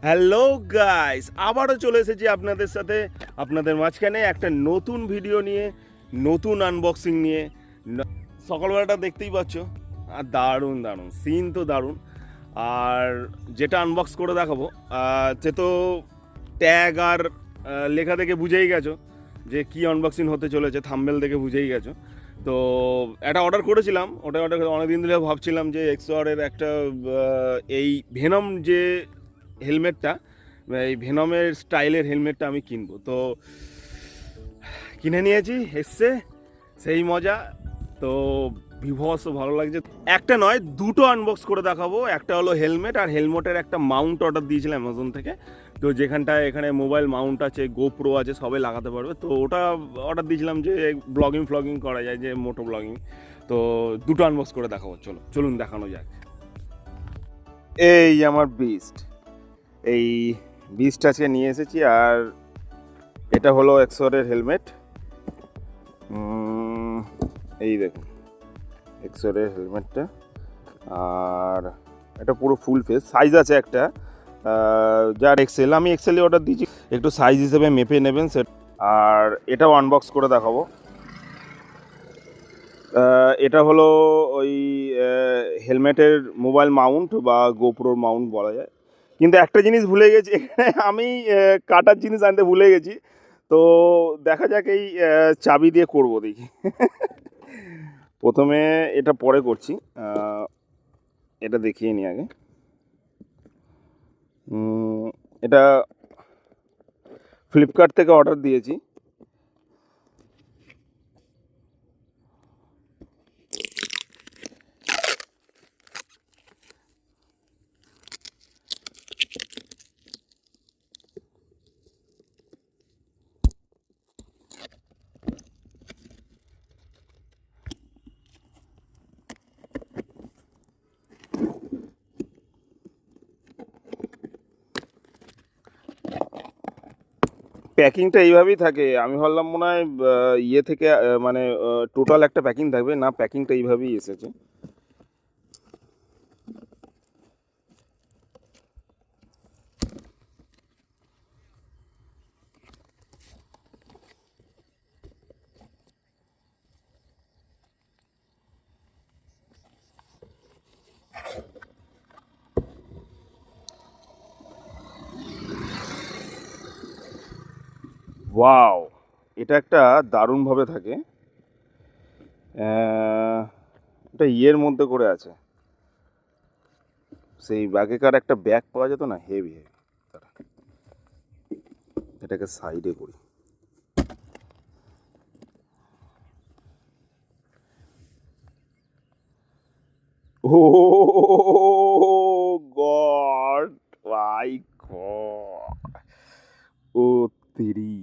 Hello guys, আবারও চলে এসেছি আপনাদের সাথে আপনাদের মাঝখানে একটা নতুন ভিডিও নিয়ে, নতুন আনবক্সিং নিয়ে। সকালবেলাটা দেখতেই পাচ্ছ, আর দারুণ দারুণ সিন তো দারুণ। আর যেটা আনবক্স করে দেখাবো, সে তো ট্যাগ আর লেখা দেখে বুঝেই গেছো যে কি আনবক্সিং হতে চলেছে, থাম্বনেল দেখে বুঝেই গেছো। তো একটা অর্ডার করেছিলাম, ওটা অনেকদিন ধরে ভাবছিলাম যে এক্সোরের একটা এই ভেনম যে হেলমেটটা, এই ভেনমের স্টাইলের হেলমেটটা আমি কিনবো। তো কিনে নিয়েছি, এসছে সেই মজা। তো বিভৎস ভালো লাগছে। একটা নয়, দুটো আনবক্স করে দেখাবো। একটা হলো হেলমেট, আর হেলমেটের একটা মাউন্ট অর্ডার দিয়েছিলাম অ্যামাজন থেকে। তো যেখানটায় এখানে মোবাইল মাউন্ট আছে, গোপ্রো আছে, সবাই লাগাতে পারবে। তো ওটা অর্ডার দিয়েছিলাম যে ব্লগিং করা যায়, যে মোটো ব্লগিং। তো দুটো আনবক্স করে দেখাবো, চলুন দেখানো যাক। এই আমার এই বিচটা আজকে নিয়ে এসেছি। আর এটা হলো এক্সোরের হেলমেট। এই দেখুন এক্সোরের হেলমেটটা। আর এটা পুরো ফুল ফেস সাইজ আছে একটা, যার এক্সেল, আমি এক্সেলে অর্ডার দিয়েছি, একটু সাইজ হিসেবে মেপে নেবেন সেট। আর এটাও আনবক্স করে দেখাবো। এটা হলো ওই হেলমেটের মোবাইল মাউন্ট বা গোপ্রোর মাউন্ট বলা যায়। কিন্তু একটা জিনিস ভুলে গেছি এখানে, আমি কাটার জিনিস আনতে ভুলে গেছি। তো দেখা যাক, এই চাবি দিয়ে করবো দেখি। প্রথমে এটা পরে করছি, এটা দেখিয়ে নিই আগে। এটা ফ্লিপকার্ট থেকে অর্ডার দিয়েছি। প্যাকিংটা এইভাবেই থাকে, আমি ভাবলাম মনে হয় ইয়ে থেকে মানে টোটাল একটা প্যাকিং থাকবে, না প্যাকিংটা এইভাবেই এসেছে। ওয়াও, এটা একটা দারুণভাবে থাকে। এটা ইয়ের মধ্যে করে আছে, সেই আগেকার একটা ব্যাগ পাওয়া যেত না, হেভি হেভি। এটাকে সাইডে করি। ও গড, মাই গড, ও তেরি,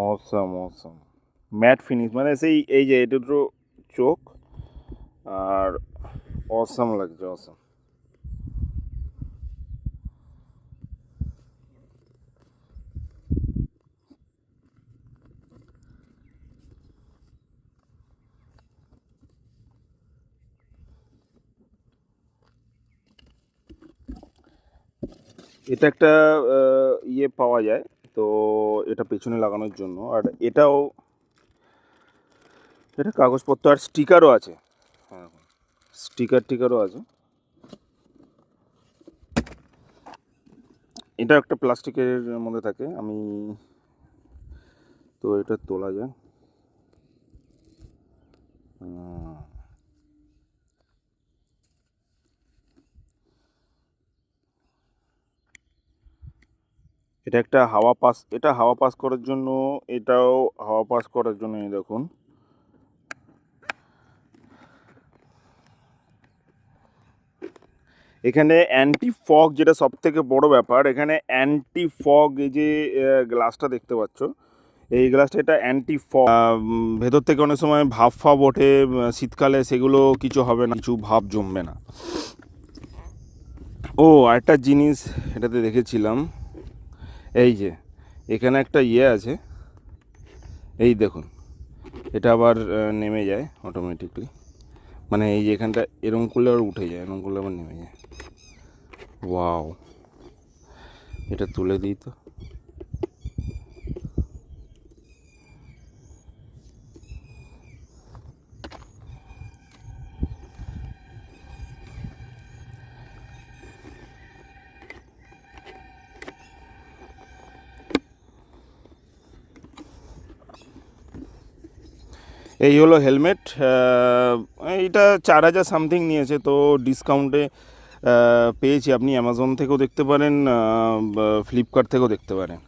অসাম অসাম। ম্যাট ফিনিশ, মানে সেই এই যে এটা দুটো চোখ, আর অসাম লাগছে, অসাম। এটা একটা ইয়ে পাওয়া যায়, তো এটা পেছনে লাগানোর জন্য। আর এটাও, এটা কাগজপত্র আর স্টিকারও আছে। হ্যাঁ, টিকারও আছে। এটা একটা প্লাস্টিকের মধ্যে থাকে, আমি তো এটা তোলা যায়। এটা একটা হাওয়া পাস, এটা হাওয়া পাস করার জন্য, এটাও হাওয়া পাস করার জন্য। এই দেখুন, এখানে অ্যান্টি ফগ, যেটা সব থেকে বড় ব্যাপার, এখানে অ্যান্টি ফগ, এই যে গ্লাসটা দেখতে পাচ্ছ, এই গ্লাসটা, এটা অ্যান্টি ফগ। ভেতর থেকে অনেক সময় ভাপ ফাপ ওঠে, শীতকালে সেগুলো কিছু হবে না, কিছু ভাপ জমবে না। ও আরেকটা জিনিস এটাতে দেখেছিলাম, এই যে এখানে একটা ইয়ে আছে, এই দেখুন, এটা আবার নেমে যায় অটোমেটিকলি, মানে এই যে এখানটা এরকম করলে আবার উঠে যায়, এরকম করলে আবার নেমে যায়। ওয়াও, এটা তুলে দিই তো। এই হলো হেলমেট। এইটা 4000 সামথিং নিয়েছে, তো ডিসকাউন্টে পেয়েছি। আপনি অ্যামাজন থেকেও দেখতে পারেন, ফ্লিপকার্ট থেকেও দেখতে পারেন।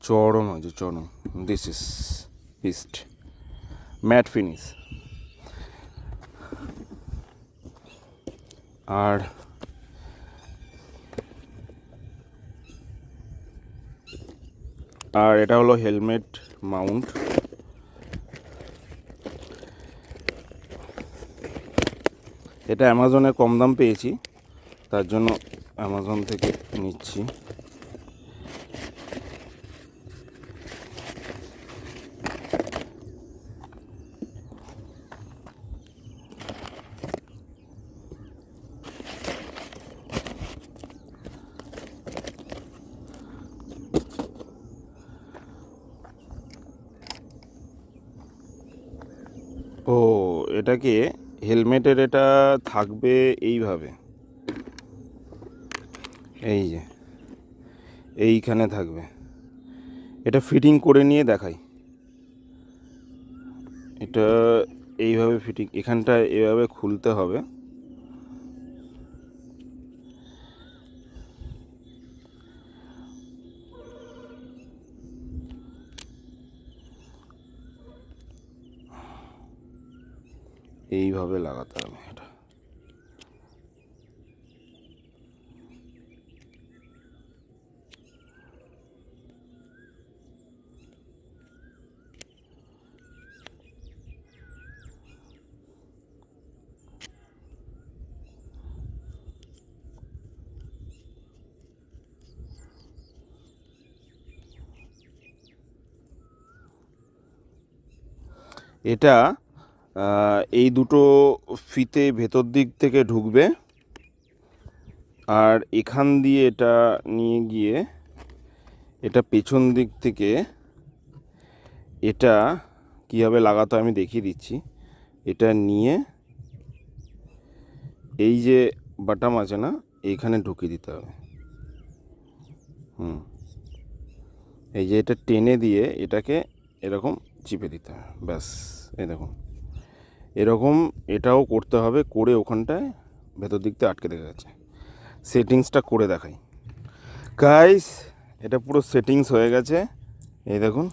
চরম হয়েছে, চরম। This is beast, matte finish. আর এটা হলো হেলমেট মাউন্ট। এটা অ্যামাজনে কম দাম পেয়েছি, তার জন্য অ্যামাজন থেকে নিচ্ছি। ও, এটাকে হেলমেটের এটা থাকবে এইভাবে, এই যে এইখানে থাকবে। এটা ফিটিং করে নিয়ে দেখাই। এটা এইভাবে ফিটিং, এখানটা এভাবে খুলতে হবে। এইভাবে লাগাতে হবে এটা। এটা এই দুটো ফিতে ভেতর দিক থেকে ঢুকবে, আর এখান দিয়ে এটা নিয়ে গিয়ে এটা পেছন দিক থেকে এটা কীভাবে লাগাতে আমি দেখিয়ে দিচ্ছি। এটা নিয়ে এই যে বাটাম আছে না, এইখানে ঢুকিয়ে দিতে হবে। এই যে এটা টেনে দিয়ে এটাকে এরকম চিপে দিতে হবে, ব্যাস। এই দেখুন, এরকম এটাও করতে হবে, করে ওখানটায় ভেতর দিক থেকে আটকে দেখা যাচ্ছে। সেটিংসটা করে দেখাই গাইস। এটা পুরো সেটিংস হয়ে গেছে, এই দেখুন।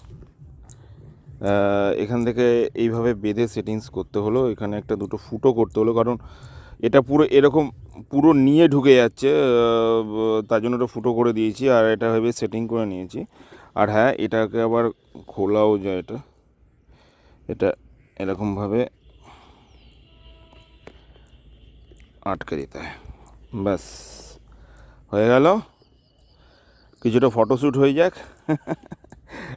এখান থেকে এইভাবে বেঁধে সেটিংস করতে হলো, এখানে একটা দুটো ফুটো করতে হলো, কারণ এটা পুরো এরকম পুরো নিয়ে ঢুকে যাচ্ছে, তার জন্য এটা ফুটো করে দিয়েছি, আর এটা ভেবে সেটিং করে নিয়েছি। আর হ্যাঁ, এটাকে আবার খোলাও যায়, এটা এরকমভাবে আটকে দিতে হয়, ব্যাস হয়ে গেল। কিছুটা ফটোশ্যুট হয়ে যাক।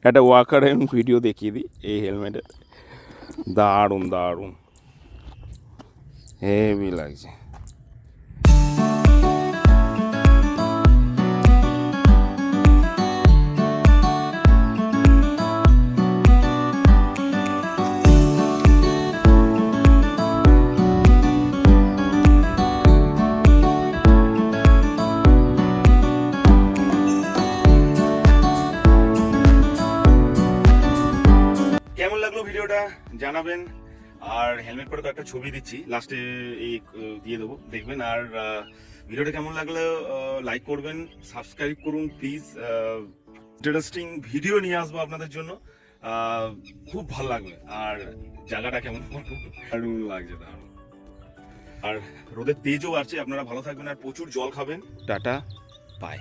একটা ওয়াকার ভিডিও দেখিয়ে দিই এই হেলমেটের। দারুণ দারুণ, হেভি লাগছে। কেমন লাগলো ভিডিওটা জানাবেন, আর হেলমেট পরে একটা ছবি দিচ্ছি লাস্টে, এই দিয়ে দেবো, দেখবেন। আর ভিডিওটা কেমন লাগলো লাইক করবেন, সাবস্ক্রাইব করুন প্লিজ। ইন্টারেস্টিং ভিডিও নিয়ে আসবো আপনাদের জন্য, খুব ভালো লাগবে। আর জায়গাটা কেমন দারুণ লাগছে, দারুণ। আর রোদের তেজও আছে, আপনারা ভালো থাকবেন আর প্রচুর জল খাবেন। Tata, by.